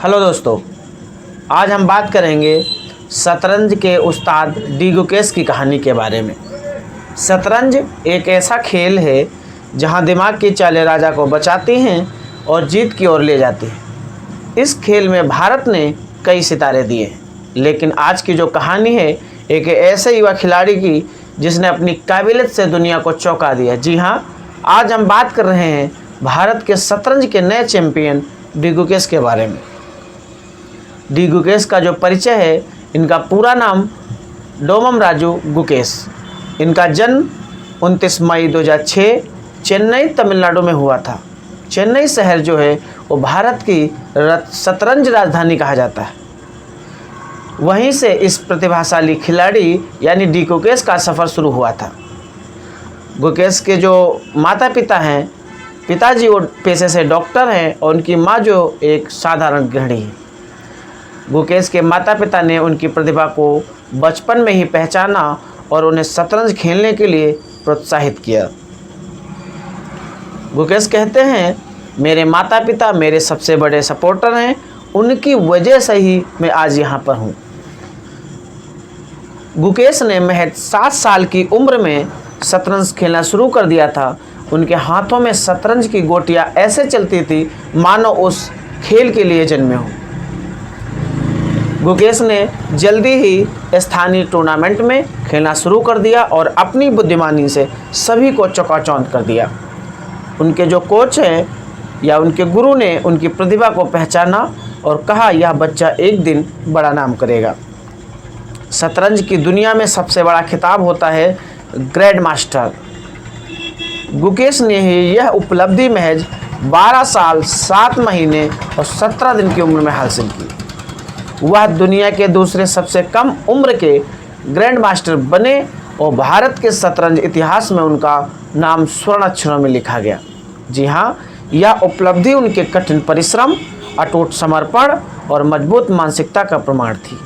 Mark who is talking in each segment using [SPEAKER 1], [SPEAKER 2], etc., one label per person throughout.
[SPEAKER 1] Hello दोस्तों, आज हम बात करेंगे शतरंज के उस्ताद डी गुकेश की कहानी के बारे में। शतरंज एक ऐसा खेल है जहां दिमाग की चालें राजा को बचाती हैं और जीत की ओर ले जाती हैं। इस खेल में भारत ने कई सितारे दिए हैं, लेकिन आज की जो कहानी है एक ऐसे युवा खिलाड़ी की जिसने अपनी काबिलियत से दुनिया को चौंका दिया। जी हाँ, आज हम बात कर रहे हैं भारत के शतरंज के नए चैंपियन डी गुकेश के बारे में। डी गुकेश का जो परिचय है, इनका पूरा नाम डोमम राजू गुकेश। इनका जन्म 29 मई 2006 चेन्नई तमिलनाडु में हुआ था। चेन्नई शहर जो है वो भारत की शतरंज राजधानी कहा जाता है। वहीं से इस प्रतिभाशाली खिलाड़ी यानी डी गुकेश का सफ़र शुरू हुआ था। गुकेश के जो माता पिता हैं, पिताजी वो पेशे से डॉक्टर हैं और उनकी माँ जो एक साधारण गृहिणी है। गुकेश के माता पिता ने उनकी प्रतिभा को बचपन में ही पहचाना और उन्हें शतरंज खेलने के लिए प्रोत्साहित किया। गुकेश कहते हैं, मेरे माता पिता मेरे सबसे बड़े सपोर्टर हैं, उनकी वजह से ही मैं आज यहाँ पर हूँ। गुकेश ने महज 7 साल की उम्र में शतरंज खेलना शुरू कर दिया था। उनके हाथों में शतरंज की गोटियाँ ऐसे चलती थी मानो उस खेल के लिए जन्मे हों। गुकेश ने जल्दी ही स्थानीय टूर्नामेंट में खेलना शुरू कर दिया और अपनी बुद्धिमानी से सभी को चौंकाचौंध कर दिया। उनके जो कोच हैं या उनके गुरु ने उनकी प्रतिभा को पहचाना और कहा, यह बच्चा एक दिन बड़ा नाम करेगा। शतरंज की दुनिया में सबसे बड़ा खिताब होता है ग्रैंड मास्टर। गुकेश ने ही यह उपलब्धि महज 12 साल 7 महीने और 17 दिन की उम्र में हासिल की। वह दुनिया के दूसरे सबसे कम उम्र के ग्रैंड मास्टर बने और भारत के शतरंज इतिहास में उनका नाम स्वर्ण अक्षरों में लिखा गया। जी हाँ, यह उपलब्धि उनके कठिन परिश्रम, अटूट समर्पण और मजबूत मानसिकता का प्रमाण थी।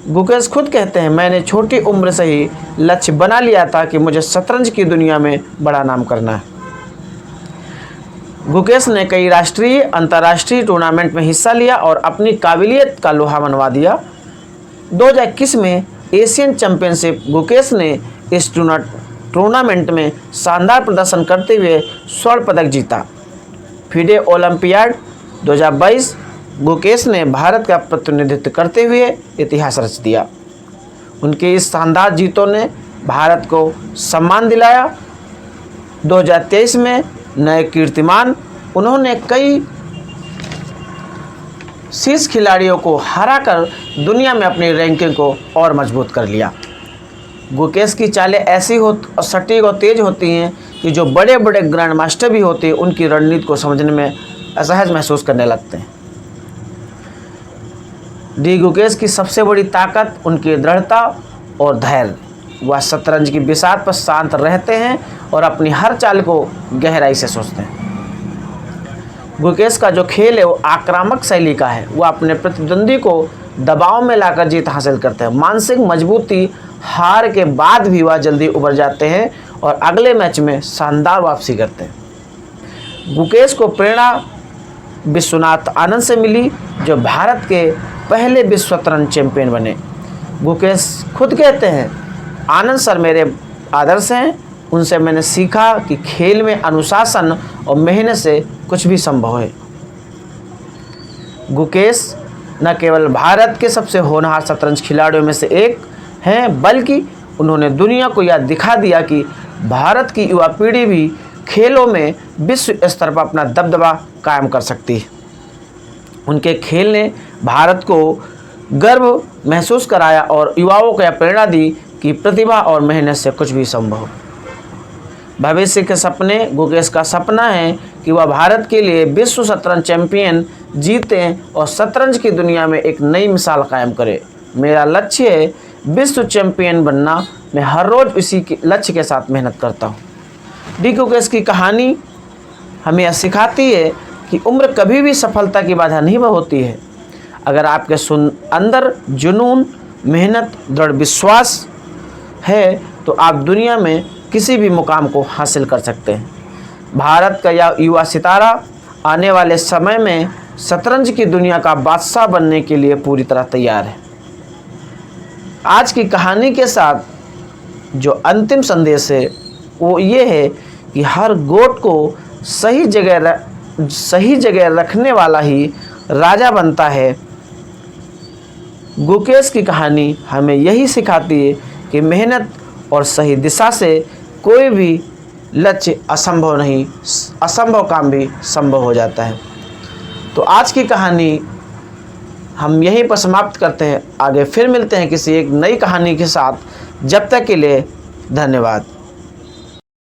[SPEAKER 1] गुकेश खुद कहते हैं, मैंने छोटी उम्र से ही लक्ष्य बना लिया था कि मुझे शतरंज की दुनिया में बड़ा नाम करना है। गुकेश ने कई राष्ट्रीय अंतर्राष्ट्रीय टूर्नामेंट में हिस्सा लिया और अपनी काबिलियत का लोहा मनवा दिया। 2021 में एशियन चैंपियनशिप गुकेश ने इस टूर्नामेंट में शानदार प्रदर्शन करते हुए स्वर्ण पदक जीता। फिडे ओलंपियाड 2022 गुकेश ने भारत का प्रतिनिधित्व करते हुए इतिहास रच दिया। उनकी इस शानदार जीतों ने भारत को सम्मान दिलाया। 2023 में नए कीर्तिमान उन्होंने कई शीर्ष खिलाड़ियों को हराकर दुनिया में अपनी रैंकिंग को और मजबूत कर लिया। गुकेश की चालें ऐसी सटीक और तेज होती हैं कि जो बड़े बड़े ग्रैंड मास्टर भी होते हैं उनकी रणनीति को समझने में असहज महसूस करने लगते हैं। डी गुकेश की सबसे बड़ी ताकत उनकी दृढ़ता और धैर्य। वह शतरंज की बिसात पर शांत रहते हैं और अपनी हर चाल को गहराई से सोचते हैं। गुकेश का जो खेल है वो आक्रामक शैली का है। वह अपने प्रतिद्वंदी को दबाव में लाकर जीत हासिल करते हैं। मानसिक मजबूती हार के बाद भी वह जल्दी उभर जाते हैं और अगले मैच में शानदार वापसी करते हैं। गुकेश को प्रेरणा विश्वनाथ आनंद से मिली, जो भारत के पहले विश्व शतरंज चैंपियन बने। गुकेश खुद कहते हैं, आनंद सर मेरे आदर्श हैं, उनसे मैंने सीखा कि खेल में अनुशासन और मेहनत से कुछ भी संभव है। गुकेश न केवल भारत के सबसे होनहार शतरंज खिलाड़ियों में से एक हैं, बल्कि उन्होंने दुनिया को यह दिखा दिया कि भारत की युवा पीढ़ी भी खेलों में विश्व स्तर पर अपना दबदबा कायम कर सकती है। उनके खेल ने भारत को गर्व महसूस कराया और युवाओं को यह प्रेरणा दी कि प्रतिभा और मेहनत से कुछ भी संभव। भविष्य के सपने। गुकेश का सपना है कि वह भारत के लिए विश्व शतरंज चैंपियन जीतें और शतरंज की दुनिया में एक नई मिसाल कायम करें। मेरा लक्ष्य है विश्व चैंपियन बनना। मैं हर रोज़ इसी के लक्ष्य के साथ मेहनत करता हूँ। डी गुकेश की कहानी हमें यह सिखाती है कि उम्र कभी भी सफलता की बाधा नहीं होती है। अगर आपके अंदर जुनून, मेहनत, दृढ़ विश्वास है तो आप दुनिया में किसी भी मुकाम को हासिल कर सकते हैं। भारत का यह युवा सितारा आने वाले समय में शतरंज की दुनिया का बादशाह बनने के लिए पूरी तरह तैयार है। आज की कहानी के साथ जो अंतिम संदेश है वो ये है कि हर गोट को सही जगह रखने वाला ही राजा बनता है। गुकेश की कहानी हमें यही सिखाती है कि मेहनत और सही दिशा से कोई भी लक्ष्य असंभव नहीं, असंभव काम भी संभव हो जाता है। तो आज की कहानी हम यहीं पर समाप्त करते हैं। आगे फिर मिलते हैं किसी एक नई कहानी के साथ। जब तक के लिए धन्यवाद।